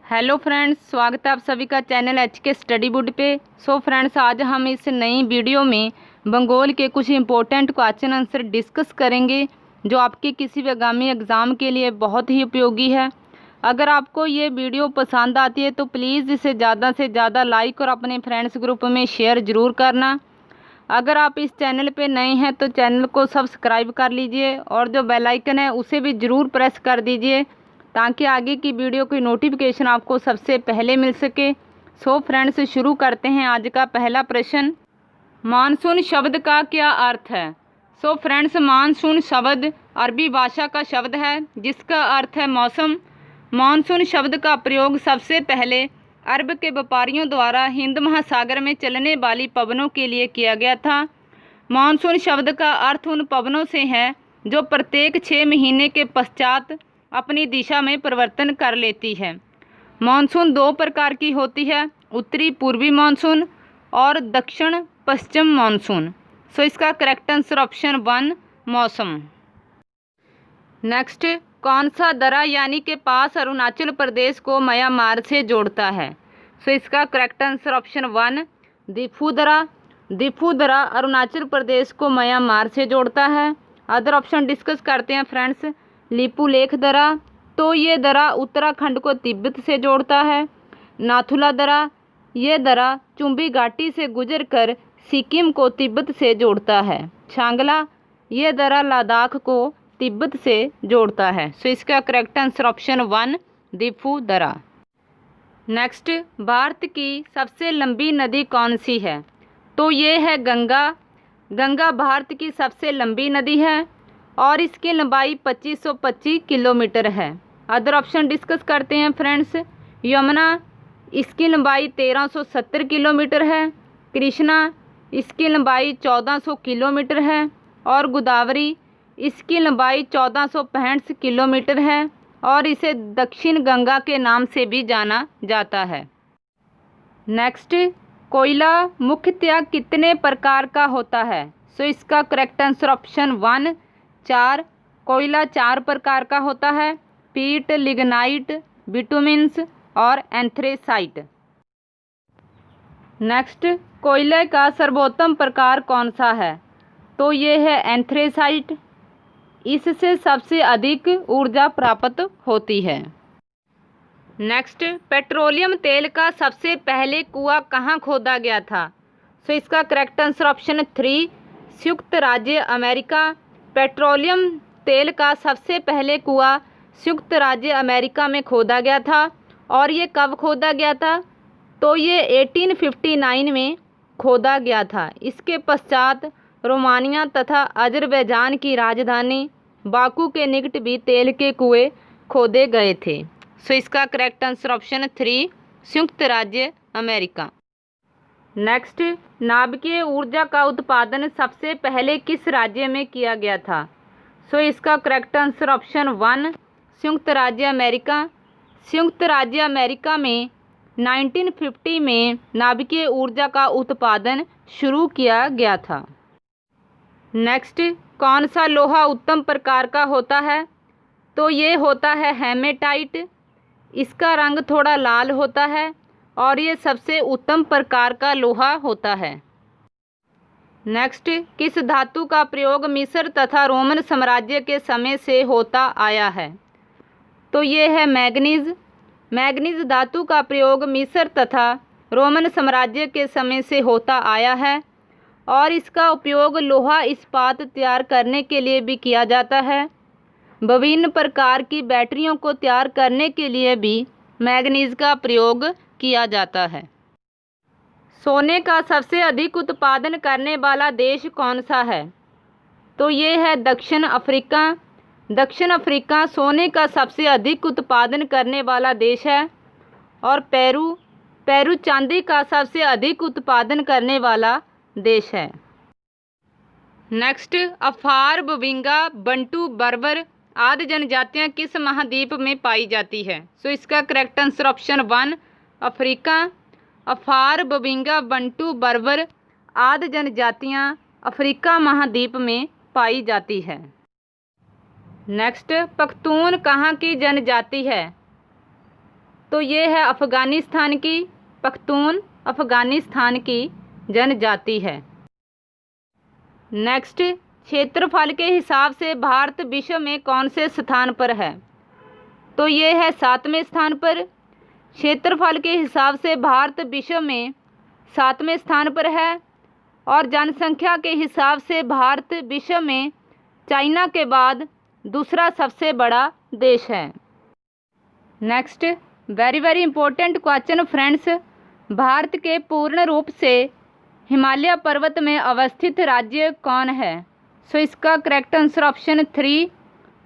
Hello friends, स्वागत है आप सभी का चैनल HK स्टडी बुड पे। फ्रेंड्स, आज हम इस नई वीडियो में भूगोल के कुछ इम्पोर्टेंट क्वेश्चन आंसर डिस्कस करेंगे जो आपके किसी भी आगामी एग्ज़ाम के लिए बहुत ही उपयोगी है। अगर आपको ये वीडियो पसंद आती है तो प्लीज़ इसे ज़्यादा से ज़्यादा लाइक और अपने फ्रेंड्स ग्रुप में शेयर ज़रूर करना। अगर आप इस चैनल पे नए हैं तो चैनल को सब्सक्राइब कर लीजिए और जो बेल आइकन है उसे भी ज़रूर प्रेस कर दीजिए ताकि आगे की वीडियो की नोटिफिकेशन आपको सबसे पहले मिल सके। फ्रेंड्स, शुरू करते हैं आज का पहला प्रश्न। मानसून शब्द का क्या अर्थ है? फ्रेंड्स, मानसून शब्द अरबी भाषा का शब्द है जिसका अर्थ है मौसम। मानसून शब्द का प्रयोग सबसे पहले अरब के व्यापारियों द्वारा हिंद महासागर में चलने वाली पवनों के लिए किया गया था। मानसून शब्द का अर्थ उन पवनों से है जो प्रत्येक 6 महीने के पश्चात अपनी दिशा में परिवर्तन कर लेती है। मानसून 2 प्रकार की होती है, उत्तरी पूर्वी मानसून और दक्षिण पश्चिम मानसून। इसका करेक्ट आंसर ऑप्शन 1 मौसम। नेक्स्ट, कौन सा दरा यानी के पास अरुणाचल प्रदेश को म्यांमार से जोड़ता है? इसका करेक्ट आंसर ऑप्शन 1 दिफू दरा। दिफू दरा अरुणाचल प्रदेश को म्यांमार से जोड़ता है। अदर ऑप्शन डिस्कस करते हैं फ्रेंड्स। लिपुलेख दरा, तो ये दरा उत्तराखंड को तिब्बत से जोड़ता है। नाथुला दरा, ये दरा चुंबी घाटी से गुजरकर सिक्किम को तिब्बत से जोड़ता है। छांगला, ये दरा लद्दाख को तिब्बत से जोड़ता है। इसका करेक्ट आंसर ऑप्शन 1 दिफू दरा। नेक्स्ट, भारत की सबसे लंबी नदी कौन सी है? तो ये है गंगा। गंगा भारत की सबसे लंबी नदी है और इसकी लंबाई 2525 किलोमीटर है। अदर ऑप्शन डिस्कस करते हैं फ्रेंड्स। यमुना, इसकी लंबाई 1370 किलोमीटर है। कृष्णा, इसकी लंबाई 1400 किलोमीटर है और गोदावरी, इसकी लंबाई 1465 किलोमीटर है और इसे दक्षिण गंगा के नाम से भी जाना जाता है। नेक्स्ट, कोयला मुख्यतया कितने प्रकार का होता है? इसका करेक्ट आंसर ऑप्शन 1 4। कोयला 4 प्रकार का होता है, पीट, लिग्नाइट, बिटुमिन्स और एंथ्रेसाइट। नेक्स्ट, कोयले का सर्वोत्तम प्रकार कौन सा है? तो ये है एंथ्रेसाइट। इससे सबसे अधिक ऊर्जा प्राप्त होती है। नेक्स्ट, पेट्रोलियम तेल का सबसे पहले कुआं कहाँ खोदा गया था? इसका करेक्ट आंसर ऑप्शन 3 संयुक्त राज्य अमेरिका। पेट्रोलियम तेल का सबसे पहले कुआं संयुक्त राज्य अमेरिका में खोदा गया था। और ये कब खोदा गया था? तो ये 1859 में खोदा गया था। इसके पश्चात रोमानिया तथा अजरबैजान की राजधानी बाकू के निकट भी तेल के कुएं खोदे गए थे। इसका करेक्ट आंसर ऑप्शन 3 संयुक्त राज्य अमेरिका। नेक्स्ट, नाभिकीय ऊर्जा का उत्पादन सबसे पहले किस राज्य में किया गया था? इसका करेक्ट आंसर ऑप्शन 1 संयुक्त राज्य अमेरिका। संयुक्त राज्य अमेरिका में 1950 में नाभिकीय ऊर्जा का उत्पादन शुरू किया गया था। नेक्स्ट, कौन सा लोहा उत्तम प्रकार का होता है? तो ये होता है हेमेटाइट। इसका रंग थोड़ा लाल होता है और ये सबसे उत्तम प्रकार का लोहा होता है। नेक्स्ट, किस धातु का प्रयोग मिस्र तथा रोमन साम्राज्य के समय से होता आया है? तो ये है मैग्नीज। मैग्नीज धातु का प्रयोग मिस्र तथा रोमन साम्राज्य के समय से होता आया है और इसका उपयोग लोहा इस्पात तैयार करने के लिए भी किया जाता है। विभिन्न प्रकार की बैटरियों को तैयार करने के लिए भी मैग्नीज का प्रयोग किया जाता है। सोने का सबसे अधिक उत्पादन करने वाला देश कौन सा है? तो ये है दक्षिण अफ्रीका। दक्षिण अफ्रीका सोने का सबसे अधिक उत्पादन करने वाला देश है और पेरू चांदी का सबसे अधिक उत्पादन करने वाला देश है। नेक्स्ट, अफार, बविंगा, बंटू, बर्बर आदि जनजातियां किस महाद्वीप में पाई जाती है? इसका करेक्ट आंसर ऑप्शन 1 अफ्रीका। अफार, बविंगा, बंटू, बर्बर आदि जनजातियां अफ्रीका महाद्वीप में पाई जाती है। नेक्स्ट, पख्तून कहाँ की जनजाति है? तो ये है अफ़गानिस्तान की पख्तून अफ़गानिस्तान की जनजाति है। नेक्स्ट, क्षेत्रफल के हिसाब से भारत विश्व में कौन से स्थान पर है? तो ये है 7वें स्थान पर। क्षेत्रफल के हिसाब से भारत विश्व में 7वें स्थान पर है और जनसंख्या के हिसाब से भारत विश्व में चाइना के बाद दूसरा सबसे बड़ा देश है। Next, very very important question friends, Bharat के पूर्ण रूप से हिमालय पर्वत में अवस्थित राज्य कौन है? सो इसका correct answer option 3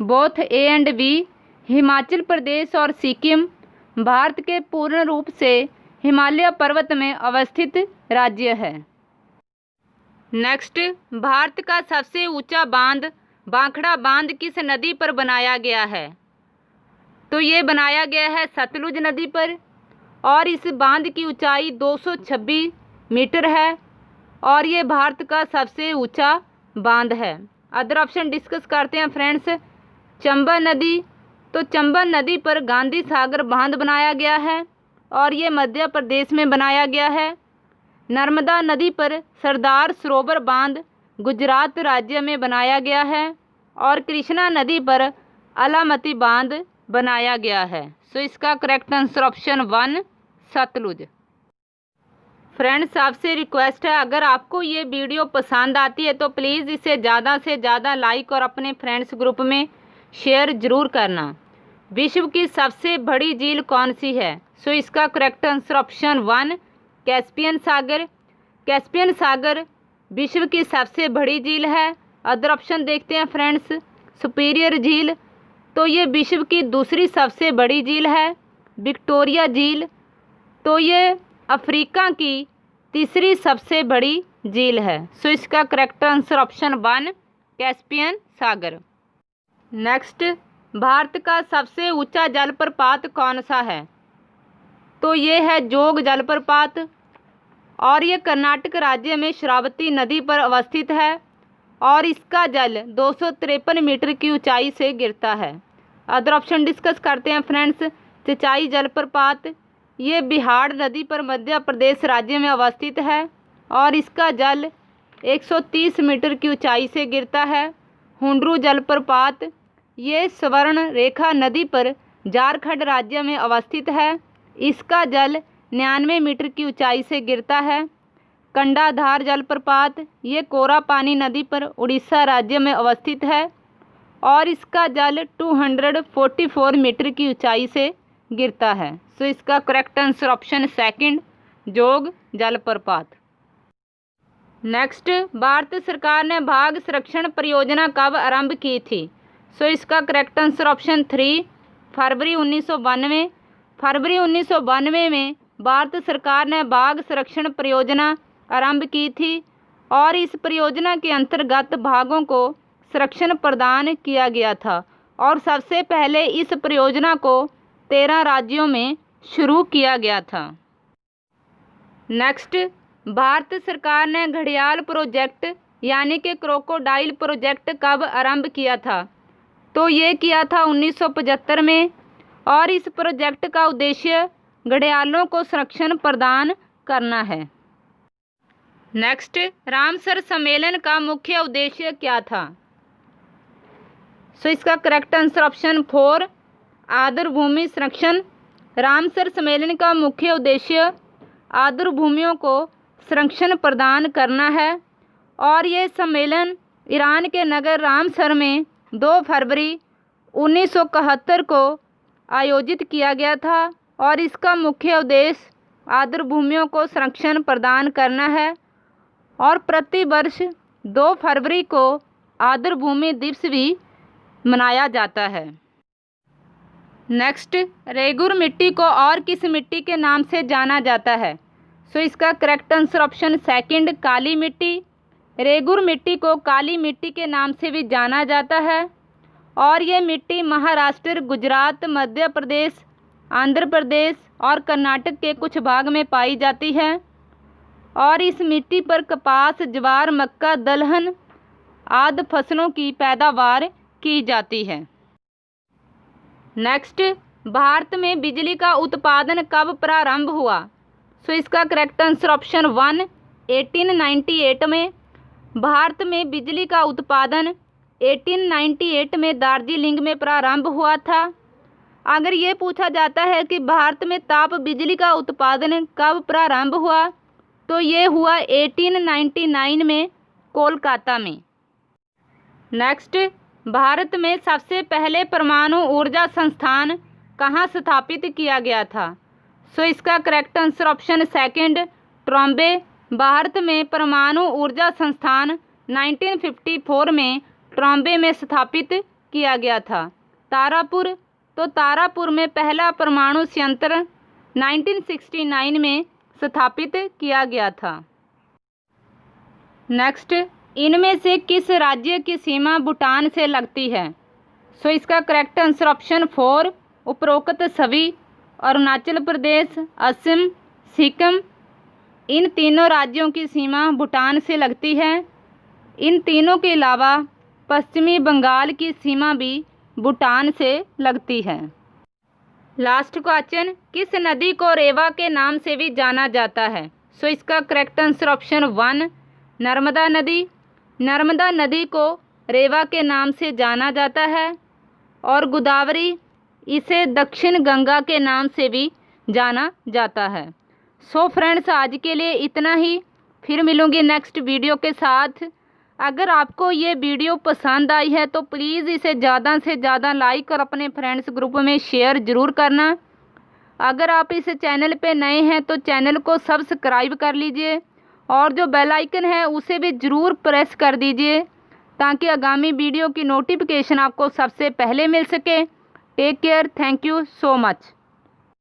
both A and B, Himachal Pradesh और सिक्किम भारत के पूर्ण रूप से हिमालय पर्वत में अवस्थित राज्य है। नेक्स्ट, भारत का सबसे ऊंचा बांध भाखड़ा बांध किस नदी पर बनाया गया है? तो ये बनाया गया है सतलुज नदी पर और इस बांध की ऊंचाई 226 मीटर है और ये भारत का सबसे ऊंचा बांध है। अदर ऑप्शन डिस्कस करते हैं फ्रेंड्स। चंबल नदी, तो चंबल नदी पर गांधी सागर बांध बनाया गया है और ये मध्य प्रदेश में बनाया गया है। नर्मदा नदी पर सरदार सरोवर बांध गुजरात राज्य में बनाया गया है और कृष्णा नदी पर अलामती बांध बनाया गया है। सो इसका correct answer option 1 Sutlej. Friends, आपसे रिक्वेस्ट है, अगर आपको ये वीडियो पसंद आती है तो प्लीज़ इसे ज़्यादा से ज़्यादा लाइक और अपने फ्रेंड्स ग्रुप में शेयर ज़रूर करना। विश्व की सबसे बड़ी झील कौन सी है? सो इसका करेक्ट आंसर ऑप्शन 1 कैस्पियन सागर। कैस्पियन सागर विश्व की सबसे बड़ी झील है। अदर ऑप्शन देखते हैं फ्रेंड्स। सुपीरियर झील, तो ये विश्व की दूसरी सबसे बड़ी झील है। विक्टोरिया झील, तो ये अफ्रीका की तीसरी सबसे बड़ी झील है। सो इसका करेक्ट आंसर ऑप्शन 1 कैस्पियन सागर। नेक्स्ट, भारत का सबसे ऊंचा जलप्रपात कौन सा है? तो ये है जोग जलप्रपात और ये कर्नाटक राज्य में शरावती नदी पर अवस्थित है और इसका जल 253 मीटर की ऊंचाई से गिरता है। अदर ऑप्शन डिस्कस करते हैं फ्रेंड्स। सिंचाई जलप्रपात, ये बिहार नदी पर मध्य प्रदेश राज्य में अवस्थित है और इसका जल 130 मीटर की ऊंचाई से गिरता है। हुंड्रू जलप्रपात, ये स्वर्ण रेखा नदी पर झारखंड राज्य में अवस्थित है। इसका जल 99 मीटर की ऊंचाई से गिरता है। कंडाधार जलप्रपात, ये कोरापानी नदी पर उड़ीसा राज्य में अवस्थित है और इसका जल 244 मीटर की ऊंचाई से गिरता है। सो इसका करेक्ट आंसर ऑप्शन 2 जोग जलप्रपात। नेक्स्ट, भारत सरकार ने बाघ संरक्षण परियोजना कब आरंभ की थी? सो इसका करेक्ट आंसर ऑप्शन 3 फरवरी 1992। फरवरी 1992 में भारत सरकार ने बाघ संरक्षण परियोजना आरंभ की थी और इस परियोजना के अंतर्गत बाघों को संरक्षण प्रदान किया गया था और सबसे पहले इस परियोजना को 13 राज्यों में शुरू किया गया था। नेक्स्ट, भारत सरकार ने घड़ियाल प्रोजेक्ट यानी कि क्रोकोडाइल प्रोजेक्ट कब आरंभ किया था? तो ये किया था 1975 में और इस प्रोजेक्ट का उद्देश्य घड़ियालों को संरक्षण प्रदान करना है। नेक्स्ट, रामसर सम्मेलन का मुख्य उद्देश्य क्या था? सो इसका करेक्ट आंसर ऑप्शन 4 आर्द्र भूमि संरक्षण। रामसर सम्मेलन का मुख्य उद्देश्य आर्द्र भूमियों को संरक्षण प्रदान करना है और ये सम्मेलन ईरान के नगर रामसर में 2 फरवरी 1971 को आयोजित किया गया था और इसका मुख्य उद्देश्य आर्द्र भूमियों को संरक्षण प्रदान करना है और प्रति वर्ष 2 फरवरी को आर्द्र भूमि दिवस भी मनाया जाता है। नेक्स्ट, रेगुर मिट्टी को और किस मिट्टी के नाम से जाना जाता है? सो इसका करेक्ट आंसर ऑप्शन 2 काली मिट्टी। रेगुर मिट्टी को काली मिट्टी के नाम से भी जाना जाता है और ये मिट्टी महाराष्ट्र, गुजरात, मध्य प्रदेश, आंध्र प्रदेश और कर्नाटक के कुछ भाग में पाई जाती है और इस मिट्टी पर कपास, ज्वार, मक्का, दलहन आदि फसलों की पैदावार की जाती है। नेक्स्ट, भारत में बिजली का उत्पादन कब प्रारंभ हुआ? सो इसका करेक्ट आंसर ऑप्शन 1 1898 में। भारत में बिजली का उत्पादन 1898 में दार्जिलिंग में प्रारंभ हुआ था। अगर ये पूछा जाता है कि भारत में ताप बिजली का उत्पादन कब प्रारंभ हुआ, तो ये हुआ 1899 में कोलकाता में। नेक्स्ट, भारत में सबसे पहले परमाणु ऊर्जा संस्थान कहाँ स्थापित किया गया था? सो इसका correct answer option 2 Trombay. Bharat में परमाणु ऊर्जा संस्थान 1954 में ट्रॉम्बे में स्थापित किया गया था। तारापुर, तो तारापुर में पहला परमाणु संयंत्र 1969 में स्थापित किया गया था। नेक्स्ट, इनमें से किस राज्य की सीमा भूटान से लगती है? सो इसका करेक्ट आंसर ऑप्शन 4 उपरोक्त सभी अरुणाचल प्रदेश, असम, सिक्किम, इन तीनों राज्यों की सीमा भूटान से लगती है। इन तीनों के अलावा पश्चिमी बंगाल की सीमा भी भूटान से लगती है। लास्ट क्वेश्चन, किस नदी को रेवा के नाम से भी जाना जाता है? सो इसका करेक्ट आंसर ऑप्शन 1 नर्मदा नदी। नर्मदा नदी को रेवा के नाम से जाना जाता है। और गोदावरी, इसे दक्षिण गंगा के नाम से भी जाना जाता है। सो फ्रेंड्स, आज के लिए इतना ही। फिर मिलूंगी नेक्स्ट वीडियो के साथ। अगर आपको ये वीडियो पसंद आई है तो प्लीज़ इसे ज़्यादा से ज़्यादा लाइक और अपने फ्रेंड्स ग्रुप में शेयर ज़रूर करना। अगर आप इस चैनल पे नए हैं तो चैनल को सब्सक्राइब कर लीजिए और जो बेल आइकन है उसे भी ज़रूर प्रेस कर दीजिए ताकि आगामी वीडियो की नोटिफिकेशन आपको सबसे पहले मिल सके। Take care, thank you so much.